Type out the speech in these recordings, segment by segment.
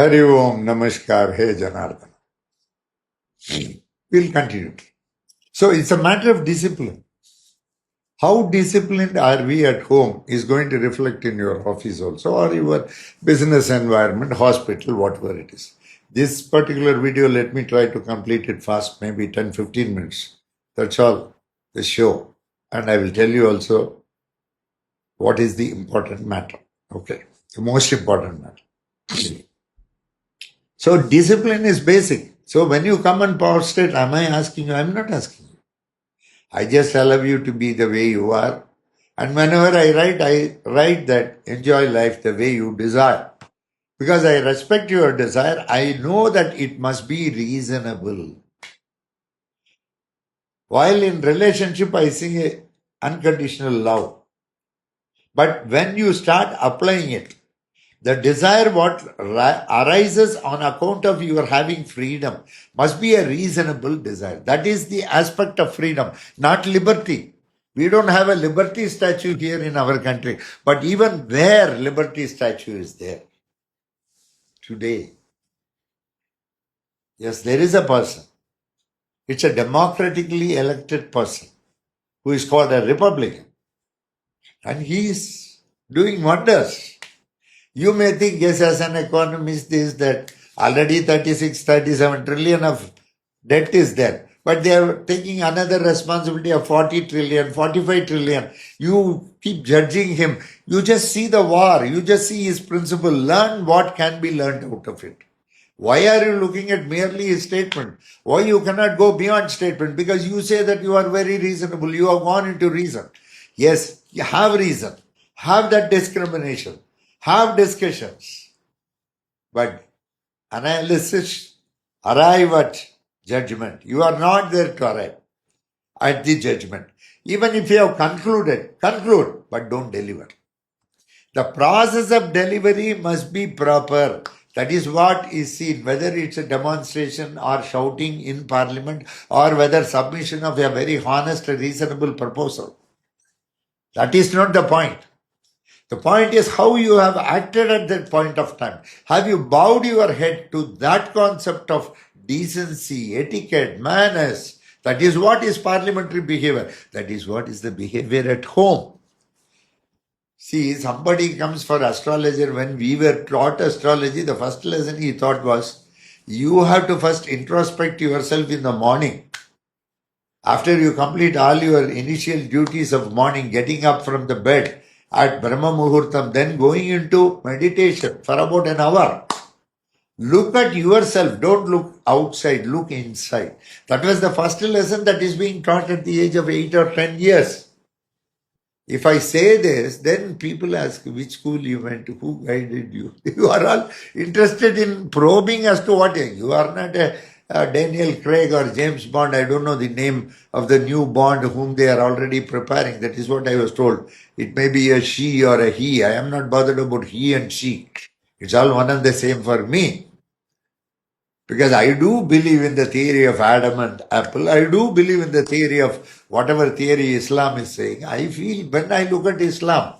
Hari Om, Namaskar, Hey Janardana. We'll continue. So it's a matter of discipline. How disciplined are we at home is going to reflect in your office also, or your business environment, hospital, whatever it is. This particular video, let me try to complete it fast, maybe 10-15 minutes. That's all, the show. And I will tell you also what is the important matter. Okay, the most important matter. So discipline is basic. So when you come and power state, am I asking you? I'm not asking you. I just allow you to be the way you are. And whenever I write that enjoy life the way you desire. Because I respect your desire, I know that it must be reasonable. While in relationship, I sing unconditional love. But when you start applying it, the desire what arises on account of your having freedom must be a reasonable desire. That is the aspect of freedom, not liberty. We don't have a liberty statue here in our country. But even there, liberty statue is there. Today. Yes, there is a person. It's a democratically elected person who is called a Republican. And he is doing wonders. You may think, yes, as an economist, this, that, already 36, 37 trillion of debt is there. But they are taking another responsibility of 40 trillion, 45 trillion. You keep judging him. You just see the war. You just see his principle. Learn what can be learned out of it. Why are you looking at merely his statement? Why you cannot go beyond statement? Because you say that you are very reasonable. You have gone into reason. Yes, you have reason. Have that discrimination. Have discussions. But analysis, arrive at judgment. You are not there to arrive at the judgment. Even if you have concluded, conclude, but don't deliver. The process of delivery must be proper. That is what is seen, whether it's a demonstration or shouting in parliament or whether submission of a very honest, reasonable proposal. That is not the point. The point is how you have acted at that point of time. Have you bowed your head to that concept of decency, etiquette, manners? That is what is parliamentary behavior. That is what is the behavior at home. See, somebody comes for astrologer. When we were taught astrology, the first lesson he taught was, you have to first introspect yourself in the morning. After you complete all your initial duties of morning, getting up from the bed at Brahma Muhurtam, then going into meditation for about an hour. Look at yourself. Don't look outside. Look inside. That was the first lesson that is being taught at the age of 8 or 10 years. If I say this, then people ask which school you went to, who guided you. You are all interested in probing as to what you are not a Daniel Craig or James Bond. I don't know the name of the new Bond whom they are already preparing. That is what I was told. It may be a she or a he. I am not bothered about he and she. It's all one and the same for me. Because I do believe in the theory of Adam and apple. I do believe in the theory of whatever theory Islam is saying. I feel when I look at Islam,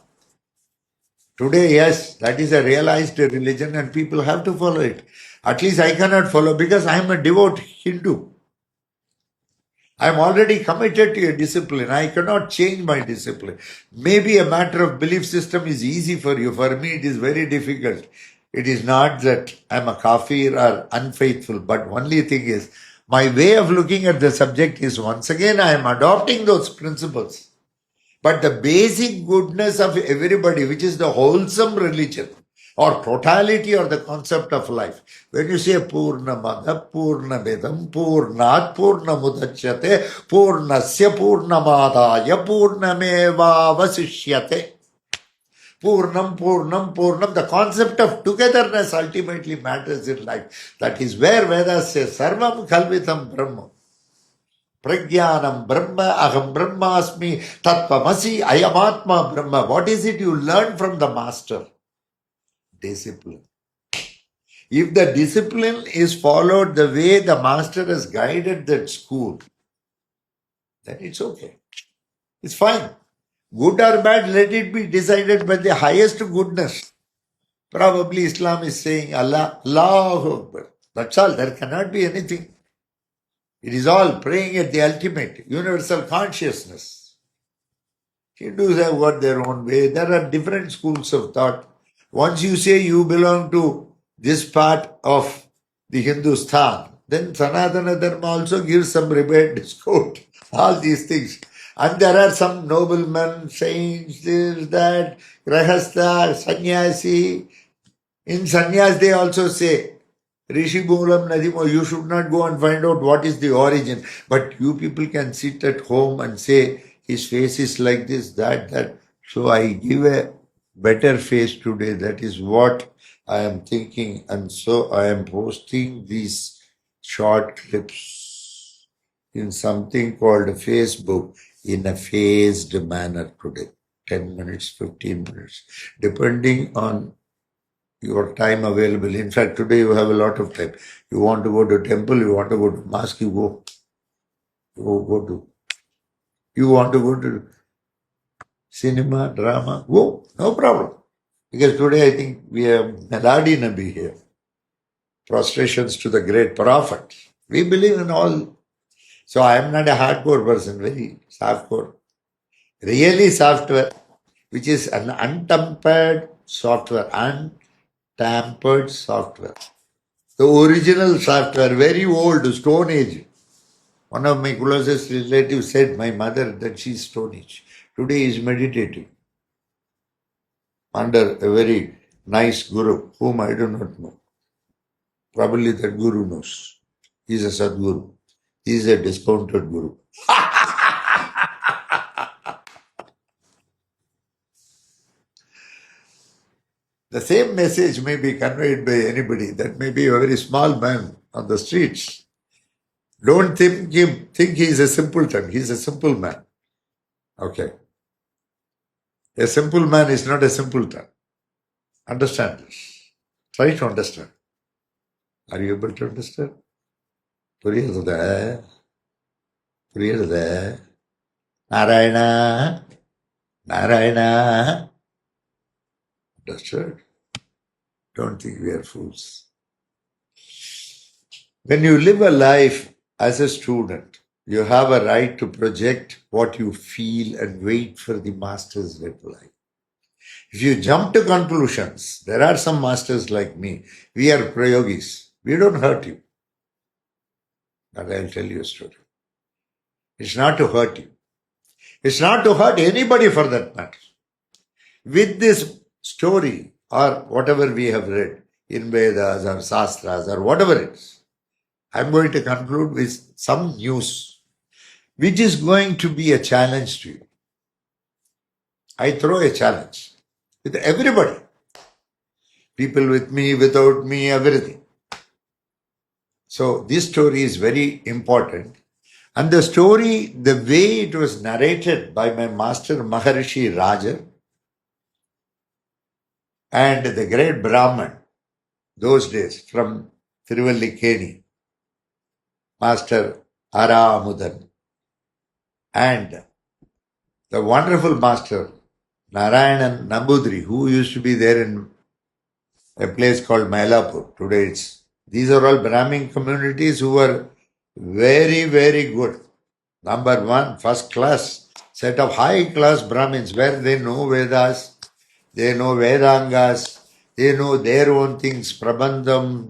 today, yes, that is a realized religion and people have to follow it. At least I cannot follow because I am a devout Hindu. I am already committed to a discipline. I cannot change my discipline. Maybe a matter of belief system is easy for you. For me, it is very difficult. It is not that I am a kafir or unfaithful, but only thing is, my way of looking at the subject is once again, I am adopting those principles. But the basic goodness of everybody, which is the wholesome religion, or totality or the concept of life. When you say Purnamada, Purnamedam, Purnat, Purnamudachyate, Purnasya, Purnamadaya, Purnameva Vasishyate. Purnam, Purnam, Purnam. The concept of togetherness ultimately matters in life. That is where Vedas says, Sarvam Kalvitam Brahma. Pragyanam Brahma, Aham Brahmasmi, Tattvamasi, Ayamatma Brahma. What is it you learn from the master? Discipline. If the discipline is followed the way the master has guided that school, then it's okay. It's fine. Good or bad, let it be decided by the highest goodness. Probably Islam is saying Allah, Allahu Akbar. That's all. There cannot be anything. It is all praying at the ultimate, universal consciousness. Hindus have got their own way. There are different schools of thought. Once you say you belong to this part of the Hindustan, then Sanatana Dharma also gives some rebate discount. All these things. And there are some noblemen, saints, this, that, grahastha, sannyasi. In sannyas they also say, Rishi Moolam Nadimo, you should not go and find out what is the origin. But you people can sit at home and say, his face is like this, that. So I give a better face today. That is what I am thinking. And so I am posting these short clips in something called Facebook in a phased manner today. 10 minutes, 15 minutes, depending on your time available. In fact, today you have a lot of time. You want to go to temple, you want to go to mosque, you go. Go to. You want to go to cinema, drama, go. No problem. Because today I think we have Melody Nabi here. Prostrations to the great prophet. We believe in all. So I am not a hardcore person, very softcore. Really software, which is an untampered software, untampered software. The original software, very old, Stone Age. One of my closest relatives said, my mother, that she is Stone Age. Today is meditating under a very nice guru, whom I do not know. Probably that guru knows. He is a Sadguru. He is a discounted guru. The same message may be conveyed by anybody. That may be a very small man on the streets. Don't think he is a simpleton. He is a simple man. Okay. A simple man is not a simpleton. Understand this. Try to understand. Are you able to understand? Puriyadha. Narayana. Understood? Don't think we are fools. When you live a life as a student, you have a right to project what you feel and wait for the master's reply. If you jump to conclusions, there are some masters like me. We are prayogis. We don't hurt you. But I'll tell you a story. It's not to hurt you. It's not to hurt anybody for that matter. With this story or whatever we have read in Vedas or Shastras or whatever it is, I'm going to conclude with some news which is going to be a challenge to you. I throw a challenge with everybody. People with me, without me, everything. So this story is very important. And the story, the way it was narrated by my master Maharishi Raja and the great Brahman, those days from Thiruvallikeni, Master Ara Amudan, and the wonderful Master Narayanan Nambudri, who used to be there in a place called Mailapur. Today these are all Brahmin communities who were very, very good. Number one, first class, set of high class Brahmins where they know Vedas, they know Vedangas, they know their own things, Prabandham,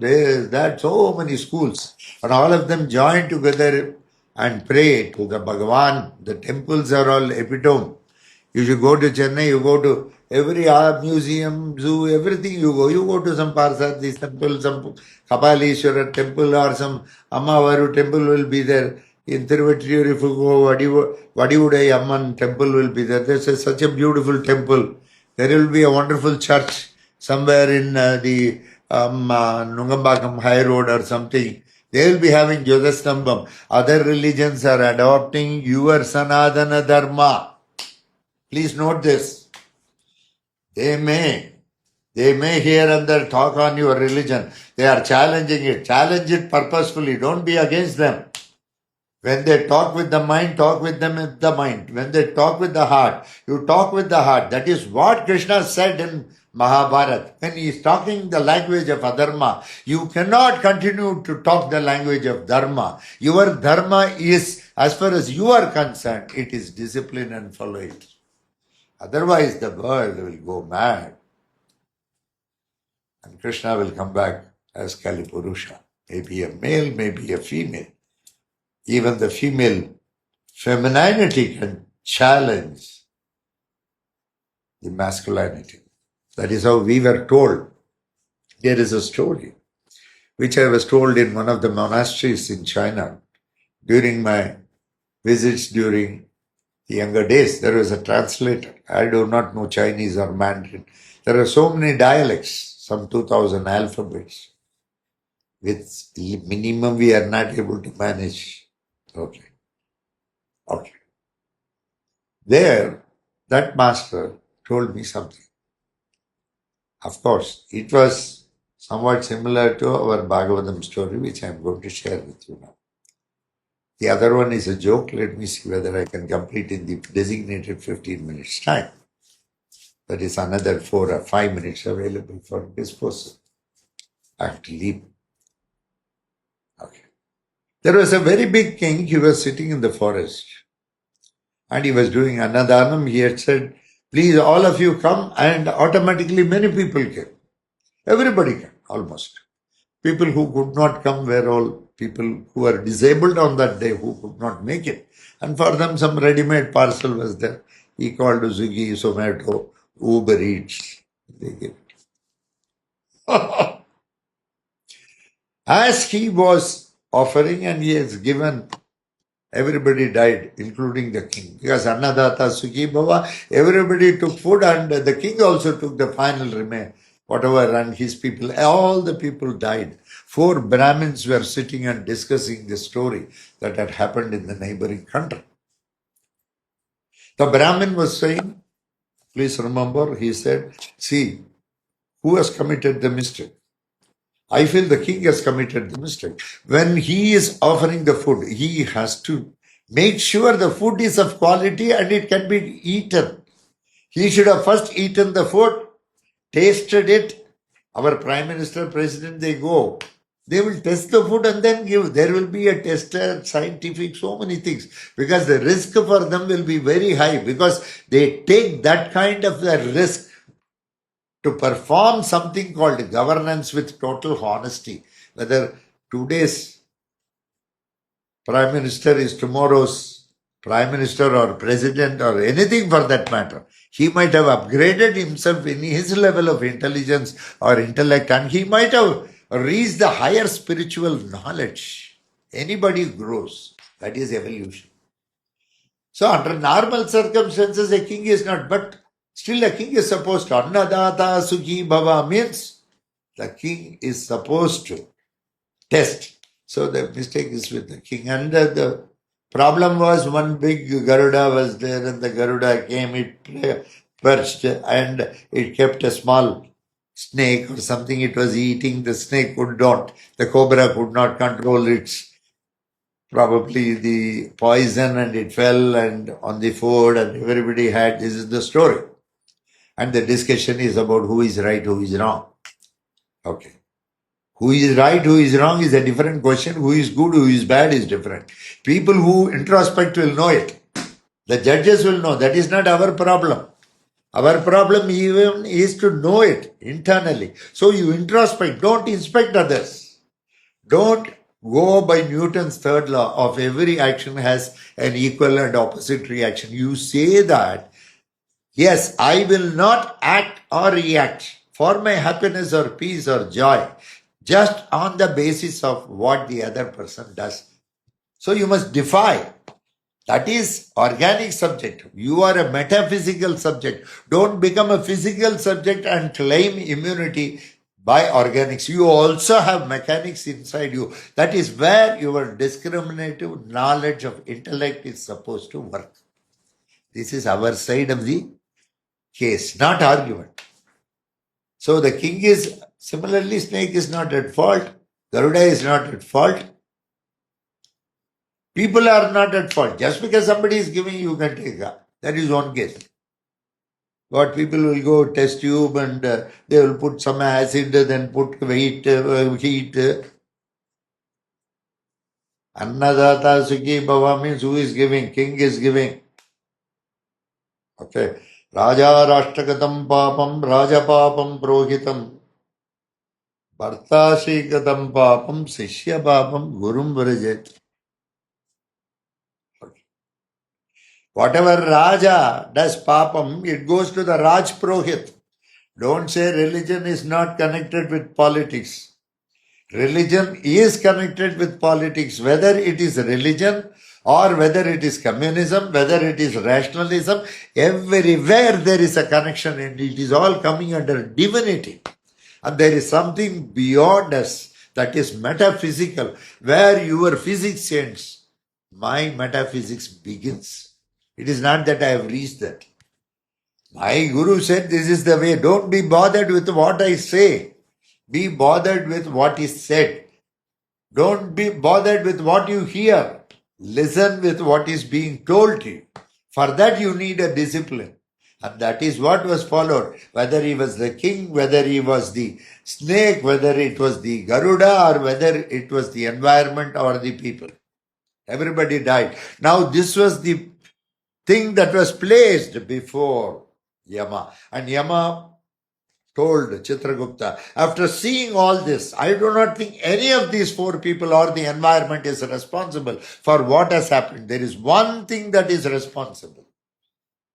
that, so many schools. And all of them join together and pray to the Bhagavan. The temples are all epitome. You should go to Chennai, you go to every art museum, zoo, everything you go. You go to some Parsati temple, some Kapalishwara temple or some Ammavaru temple will be there. In Thiruvattriyur, if you go, Vadivudai Amman temple will be there. There's such a beautiful temple. There will be a wonderful church somewhere in the Nungambakam High Road or something. They will be having Jyotastambam. Other religions are adopting your Sanatana Dharma. Please note this. They may here and there talk on your religion. They are challenging it. Challenge it purposefully. Don't be against them. When they talk with the mind, talk with them with the mind. When they talk with the heart, you talk with the heart. That is what Krishna said in Mahabharata. When he is talking the language of adharma, you cannot continue to talk the language of dharma. Your dharma is, as far as you are concerned, it is discipline and follow it. Otherwise, the world will go mad. And Krishna will come back as Kalipurusha. Maybe a male, maybe a female. Even the female femininity can challenge the masculinity. That is how we were told. There is a story which I was told in one of the monasteries in China during my visits during the younger days. There was a translator. I do not know Chinese or Mandarin. There are so many dialects, some 2,000 alphabets. With minimum, we are not able to manage. Okay. There, that master told me something. Of course, it was somewhat similar to our Bhagavatam story, which I am going to share with you now. The other one is a joke. Let me see whether I can complete in the designated 15 minutes time. That is another 4 or 5 minutes available for disposal. I have to leave. Okay. There was a very big king. He was sitting in the forest. And he was doing Annadhanam. He had said, please, all of you come, and automatically many people came. Everybody came, almost. People who could not come were all people who were disabled on that day, who could not make it. And for them, some ready-made parcel was there. He called Swiggy, Zomato, Uber Eats. They gave it. As he was offering and he has given, everybody died, including the king. Because Annadata, Sukhi Bhava, everybody took food and the king also took the final remain, whatever, and his people, all the people died. 4 Brahmins were sitting and discussing the story that had happened in the neighboring country. The Brahmin was saying, please remember, he said, see, who has committed the mistake? I feel the king has committed the mistake. When he is offering the food, he has to make sure the food is of quality and it can be eaten. He should have first eaten the food, tasted it. Our Prime Minister, President, they go. They will test the food and then give. There will be a tester, scientific, so many things. Because the risk for them will be very high. Because they take that kind of a risk to perform something called governance with total honesty. Whether today's Prime Minister is tomorrow's Prime Minister or President or anything for that matter. He might have upgraded himself in his level of intelligence or intellect, and he might have reached the higher spiritual knowledge. Anybody grows. That is evolution. So under normal circumstances, a king is not, but still a king is supposed to. Annadata Sukhi Bhava means the king is supposed to test. So the mistake is with the king. And the problem was one big Garuda was there, and the Garuda came, it perched, and it kept a small snake or something. It was eating. The snake could not, the cobra could not control its probably the poison, and it fell and on the food, and everybody had, this is the story. And the discussion is about who is right, who is wrong. Okay. Who is right, who is wrong is a different question. Who is good, who is bad is different. People who introspect will know it. The judges will know. That is not our problem. Our problem even is to know it internally. So you introspect, don't inspect others. Don't go by Newton's third law of every action has an equal and opposite reaction. You say that, yes, I will not act or react for my happiness or peace or joy just on the basis of what the other person does. So you must defy. That is organic subject. You are a metaphysical subject. Don't become a physical subject and claim immunity by organics. You also have mechanics inside you. That is where your discriminative knowledge of intellect is supposed to work. This is our side of the case, not argument. So the king is, similarly, snake is not at fault. Garuda is not at fault. People are not at fault. Just because somebody is giving, you can take that. That is one case. But people will go test tube and they will put some acid, then put weight, heat. Annadata Sukhi Bhava means who is giving? King is giving. Okay. Raja Rashtragatam Papam Raja Papam Prohitam Bharta Shikatam Papam Sishya Papam Gurum Vrajet. Whatever Raja does Papam, it goes to the Raj Prohit. Don't say religion is not connected with politics. Religion is connected with politics, whether it is religion or whether it is communism, whether it is rationalism, everywhere there is a connection and it is all coming under divinity. And there is something beyond us that is metaphysical, where your physics ends, my metaphysics begins. It is not that I have reached that. My Guru said this is the way. Don't be bothered with what I say. Be bothered with what is said. Don't be bothered with what you hear. Listen with what is being told to you. For that you need a discipline. And that is what was followed. Whether he was the king, whether he was the snake, whether it was the Garuda, or whether it was the environment or the people. Everybody died. Now this was the thing that was placed before Yama. And Yama told Chitragupta, after seeing all this, I do not think any of these four people or the environment is responsible for what has happened. There is one thing that is responsible.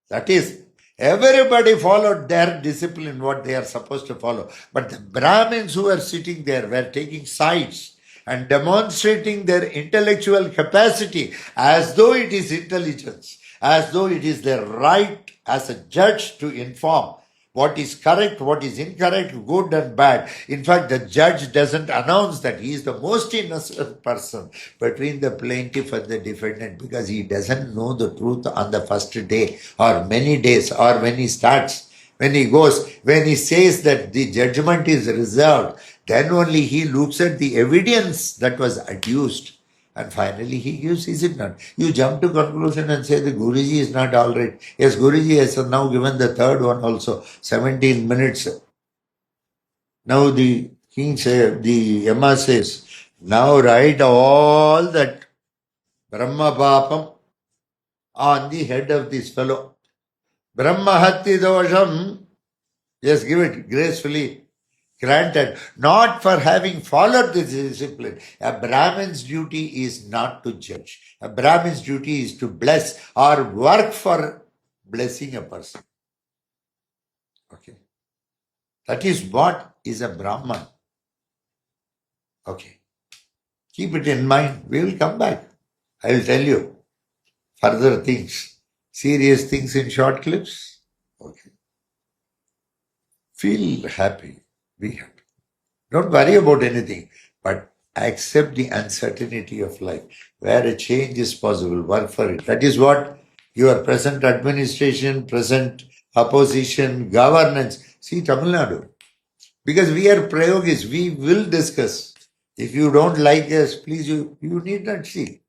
That is, everybody followed their discipline, what they are supposed to follow. But the Brahmins who were sitting there were taking sides and demonstrating their intellectual capacity as though it is intelligence, as though it is their right as a judge to inform what is correct, what is incorrect, good and bad. In fact, the judge doesn't announce that he is the most innocent person between the plaintiff and the defendant because he doesn't know the truth on the first day or many days or when he starts. When he goes, when he says that the judgment is reserved, then only he looks at the evidence that was adduced. And finally he gives, is it not? You jump to conclusion and say the Guruji is not all right. Yes, Guruji has now given the third one also, 17 minutes. Now the king says, the Yama says, now write all that Brahma Papam on the head of this fellow. Brahma Hatti Dosham, just give it gracefully. Granted, not for having followed this discipline. A Brahmin's duty is not to judge. A Brahmin's duty is to bless or work for blessing a person. Okay. That is what is a Brahman. Okay. Keep it in mind. We will come back. I will tell you further things. Serious things in short clips. Okay. Feel happy. Be happy. Don't worry about anything, but accept the uncertainty of life. Where a change is possible, work for it. That is what your present administration, present opposition, governance. See Tamil Nadu. Because we are Prayogis, we will discuss. If you don't like us, please, you need not see.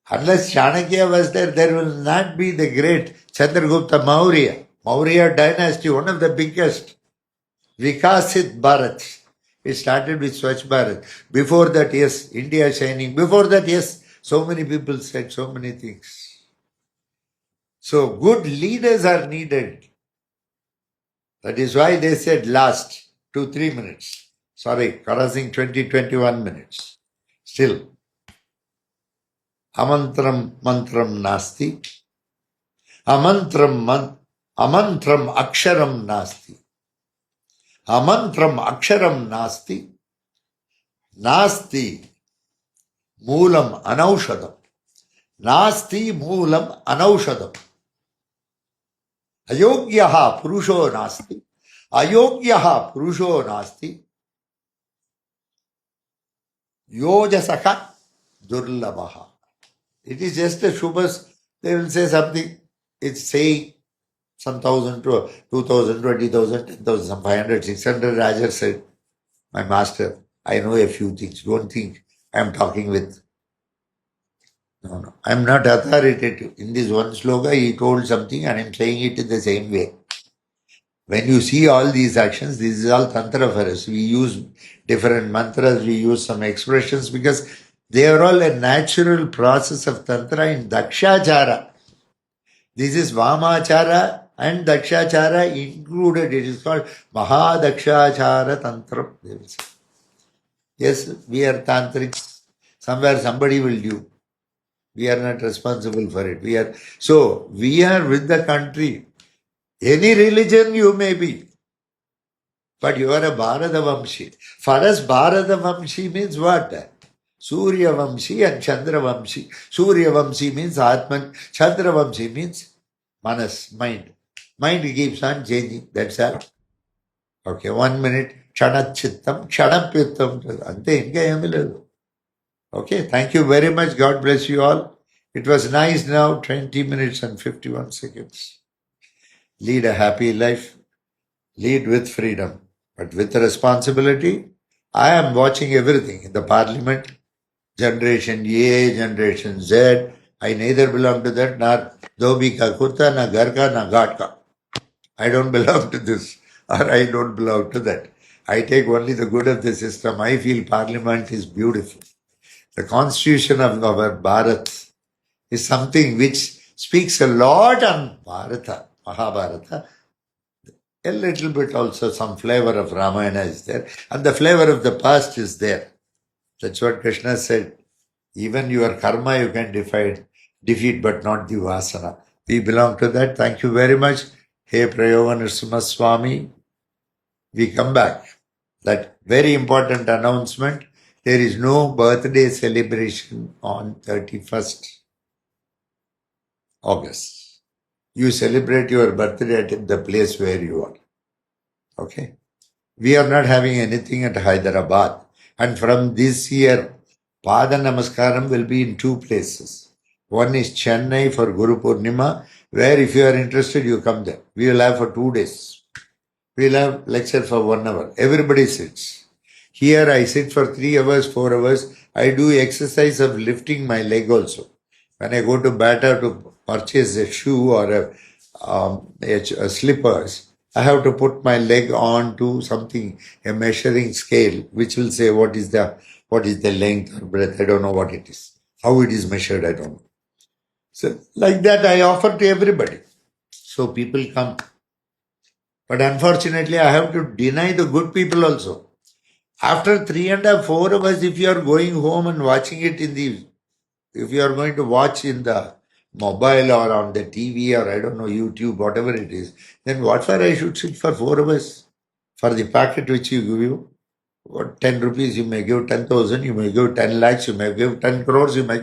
Unless Chanakya was there, there will not be the great Chandragupta Maurya. Maurya dynasty, one of the biggest. Vikasit Bharat. It started with Swachh Bharat. Before that, yes, India shining. Before that, yes, so many people said so many things. So good leaders are needed. That is why they said last 2-3 minutes. Sorry, crossing 20-21 minutes. Still. Amantram mantram nasti. Amantram aksharam nasti. Amantram aksharam nasti. Nasti moolam anaushadam. Nasti moolam anaushadam. Ayogyaha purusho nasti. Ayogyaha purusho nasti. Yojasaka durlabaha. It is just a shubhas. They will say something. It's saying some 1,000 to 2,000, 20,000, 10,000, some 500, 600. Raja said, my master, I know a few things. Don't think I am talking with No, no. I'm not authoritative. In this one sloka, he told something and I'm saying it in the same way. When you see all these actions, this is all Tantra for us. We use different mantras, we use some expressions because they are all a natural process of Tantra in Dakshachara. This is Vamachara and Dakshachara included. It is called Mahadakshachara Tantra. Yes, we are tantrics. Somewhere somebody will do. We are not responsible for it. We are with the country. Any religion you may be, but you are a Bharatavamshi. For us, Bharatavamshi means what? Surya Vamshi and Chandra Vamshi. Surya Vamshi means Atman. Chandra Vamshi means Manas, mind. Mind keeps on changing. That's all. Okay, 1 minute. Chanachittam, Chanapyuttam. Ante inga ఏమీ లేదు. Okay, thank you very much. God bless you all. It was nice now, 20 minutes and 51 seconds. Lead a happy life. Lead with freedom, but with responsibility. I am watching everything in the parliament, generation A, generation Z. I neither belong to that, nor Dhobi ka kurta, na gar ka, na ghat ka. I don't belong to this, or I don't belong to that. I take only the good of the system. I feel parliament is beautiful. The constitution of our Bharat is something which speaks a lot on Bharata, Mahabharata. A little bit also some flavor of Ramayana is there, and the flavor of the past is there. That's what Krishna said. Even your karma you can defeat, but not the vasana. We belong to that. Thank you very much. Hey Prayoga Nrsimha Swami. We come back. That very important announcement. There is no birthday celebration on 31st August. You celebrate your birthday at the place where you are. Okay? We are not having anything at Hyderabad. And from this year, Pada Namaskaram will be in 2 places. One is Chennai for Guru Purnima, where if you are interested, you come there. We will have for 2 days. We will have lecture for 1 hour. Everybody sits. Here I sit for 3 hours, 4 hours. I do exercise of lifting my leg also. When I go to Bata to purchase a shoe or a slippers, I have to put my leg on to something, a measuring scale, which will say what is the length or breadth. I don't know what it is. How it is measured, I don't know. So like that I offer to everybody. So people come. But unfortunately, I have to deny the good people also. After 3.5, 4 hours, if you are going home and watching it if you are going to watch in the mobile or on the TV or I don't know, YouTube, whatever it is, then what for I should sit for 4 hours? For the packet which you give you, what 10 rupees, you may give 10,000, you may give 10 lakhs, you may give 10 crores, you may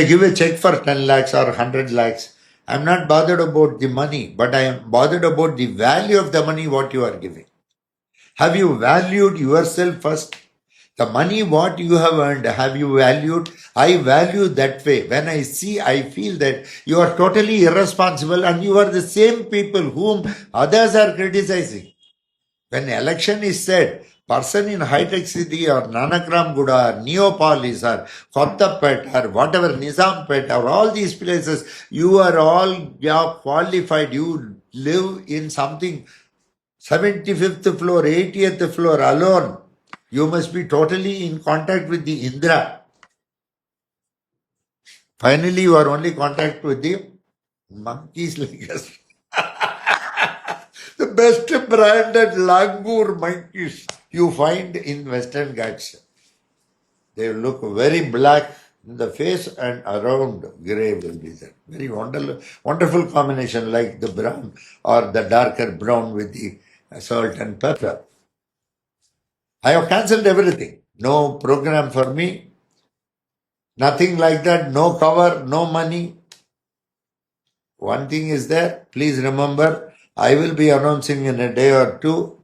give a check for 10 lakhs or 100 lakhs. I'm not bothered about the money, but I am bothered about the value of the money what you are giving. Have you valued yourself first? The money what you have earned, have you valued? I value that way. When I see, I feel that you are totally irresponsible and you are the same people whom others are criticizing. When election is said, person in high-tech city or Nanakram Guda or Neopolis or Kottapet or whatever, Nizampet or all these places, you are all qualified. You live in something 75th floor, 80th floor alone. You must be totally in contact with the Indra. Finally, you are only in contact with the monkeys like us. The best branded Langur monkeys you find in Western Ghats. They look very black in the face and around grey will be there. Very wonderful combination like the brown or the darker brown with the salt and pepper. I have cancelled everything. No program for me. Nothing like that. No cover, no money. One thing is there. Please remember, I will be announcing in a day or two.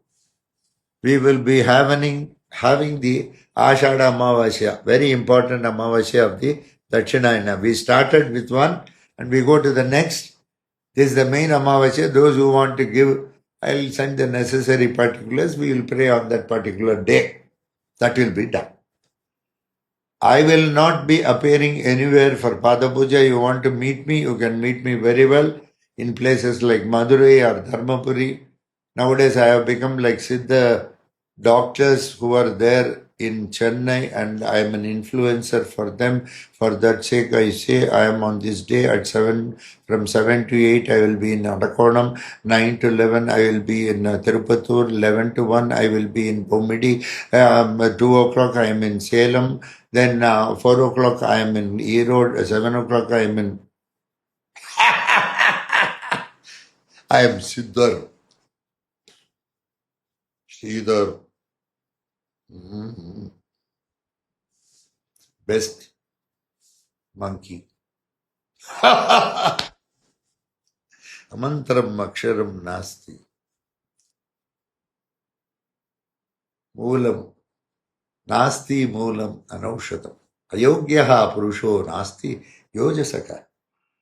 We will be having the Ashada Amavasya, very important Amavasya of the Dakshinayana. We started with one and we go to the next. This is the main Amavasya. Those who want to give, I will send the necessary particulars. We will pray on that particular day. That will be done. I will not be appearing anywhere for Pada Puja. You want to meet me, you can meet me very well in places like Madurai or Dharmapuri. Nowadays, I have become like Siddha doctors who are there in Chennai, and I am an influencer for them. For that sake, I say I am on this day at 7, from 7 to 8, I will be in Adakonam, 9 to 11, I will be in Tirupatur, 11 to 1, I will be in Pomidi, 2 o'clock, I am in Salem, then 4 o'clock, I am in Erode, 7 o'clock, I am in. I am Sridhar. Sridhar. Mhm. Best monkey. Amantram aksharam nasti. Moolam. Nasti moolam anaushadam. Ayogyaha purusho nasti yojasaka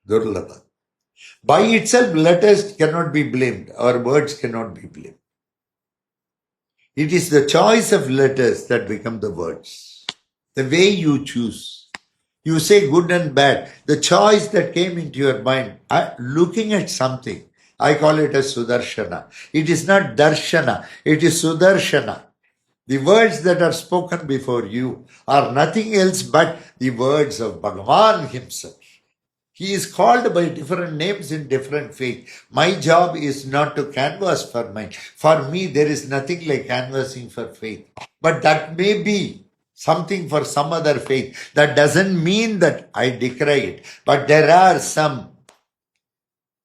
durlabha. By itself, letters cannot be blamed. Our words cannot be blamed. It is the choice of letters that become the words. The way you choose. You say good and bad. The choice that came into your mind, looking at something, I call it as Sudarshana. It is not Darshana, it is Sudarshana. The words that are spoken before you are nothing else but the words of Bhagavan himself. He is called by different names in different faith. My job is not to canvass for mine. For me, there is nothing like canvassing for faith. But that may be something for some other faith. That doesn't mean that I decry it. But there are some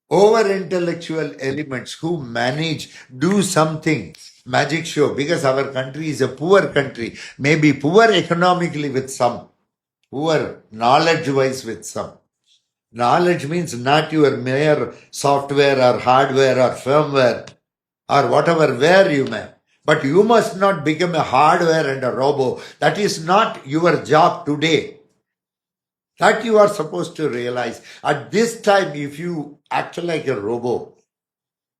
over-intellectual elements who manage, do something, magic show, because our country is a poor country, maybe poor economically with some, poor knowledge-wise with some. Knowledge means not your mere software or hardware or firmware or whatever ware you may. But you must not become a hardware and a robo. That is not your job today. That you are supposed to realize. At this time, if you act like a robo,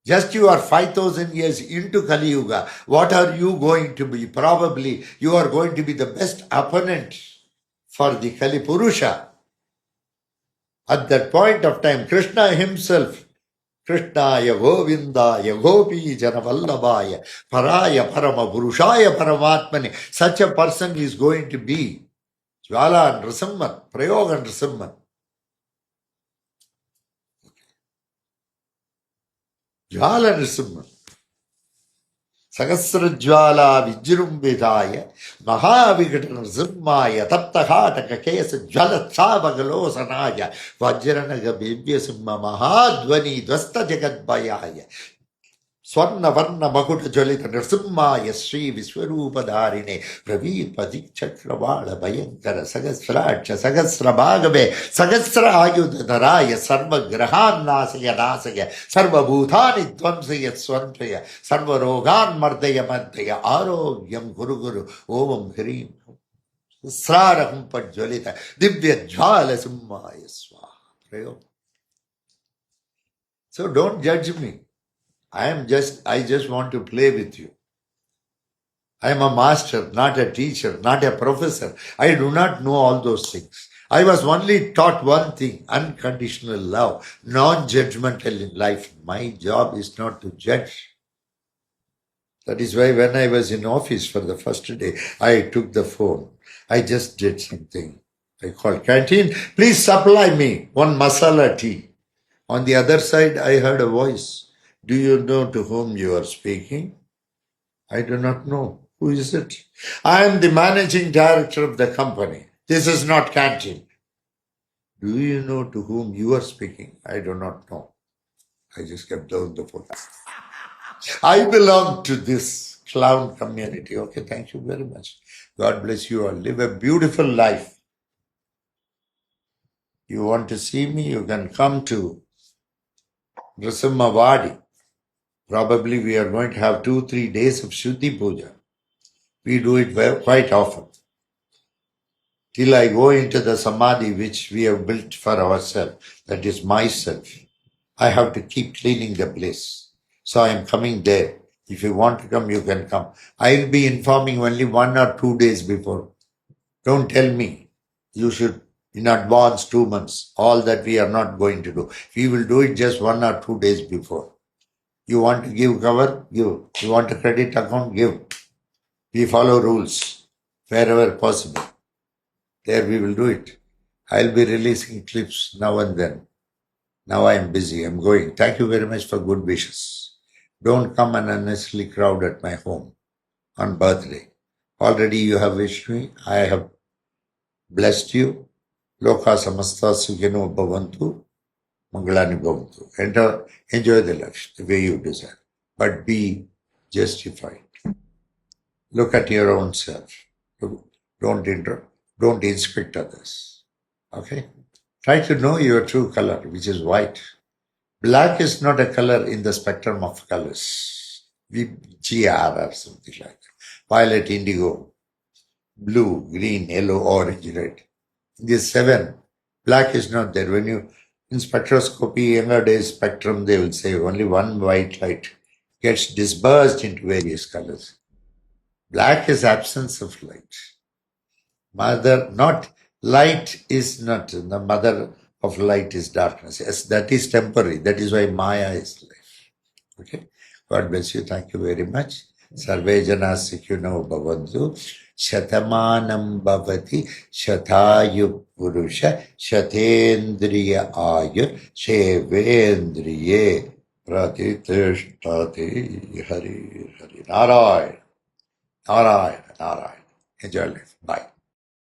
just you are 5,000 years into Kali Yuga, what are you going to be? Probably you are going to be the best opponent for the Kali Purusha. At that point of time, Krishna himself, Krishnaya Govindaya Gopi Janavallabhaya Paraya Parama Purushaya Paramatmane, such a person is going to be Jwala Prayoga Nrsimhan. Jwala Nrsimhan. Sahasrajwala Vijrumbidaya Mahavikata Nrsimhaya Taptahata Kesa Jwala Chavagalosanaya Vajranaga Bibya Simha Mahadvani Dvasta Jagadbayaya Swarna Varna Makuta Jalita Nrsimhaya Sri Viswarupadharine Praveer Padik Chakravala Bhayankara Sagasracha Sagasra Bhagave Sagasra Ayudha Dharaya Sarva Grahan Nasaya Nasaya Sarva Bhutani Dvamsaya Swantaya Sarva Rogan Mardaya Madhya Arogyam Guru Guru Om Hrim Srarahum Pajjalita Divya Jwala Simhaya Swaha. So don't judge me. I just want to play with you. I am a master, not a teacher, not a professor. I do not know all those things. I was only taught one thing, unconditional love, non-judgmental in life. My job is not to judge. That is why when I was in office for the first day, I took the phone. I just did something. I called canteen, please supply me one masala tea. On the other side, I heard a voice. Do you know to whom you are speaking? I do not know. Who is it? I am the managing director of the company. This is not canteen. Do you know to whom you are speaking? I do not know. I just kept down the phone. I belong to this clown community. Okay, thank you very much. God bless you all. Live a beautiful life. You want to see me? You can come to Nrsimhavadi. Probably we are going to have 2-3 days of Shuddhi Puja. We do it quite often. Till I go into the Samadhi which we have built for ourselves, that is myself, I have to keep cleaning the place. So I am coming there. If you want to come, you can come. I will be informing only 1 or 2 days before. Don't tell me you should in advance 2 months. All that we are not going to do. We will do it just 1 or 2 days before. You want to give cover? Give. You want a credit account? Give. We follow rules wherever possible. There we will do it. I'll be releasing clips now and then. Now I am busy. I'm going. Thank you very much for good wishes. Don't come and unnecessarily crowd at my home on birthday. Already you have wished me. I have blessed you. Loka samasta sukhino bhavantu. Mangalani bhavantu. Enter, enjoy the life the way you desire. But be justified. Look at your own self. Don't inspect others. Okay? Try to know your true color, which is white. Black is not a color in the spectrum of colors. GR or something like that. Violet, indigo, blue, green, yellow, orange, red. In these 7, black is not there. When you, in spectroscopy, younger days spectrum, they will say only one white light gets dispersed into various colors. Black is absence of light. Light is not, the mother of light is darkness. Yes, that is temporary. That is why Maya is life. Okay? God bless you. Thank you very much. Sarve jana sukhino bhavantu. Shatamanam bhavati. Shatayu purusha. Shatendriya ayu. Shevendriye. Pratitishthati. Hari. Narayana. Narayana. Enjoy life. Bye.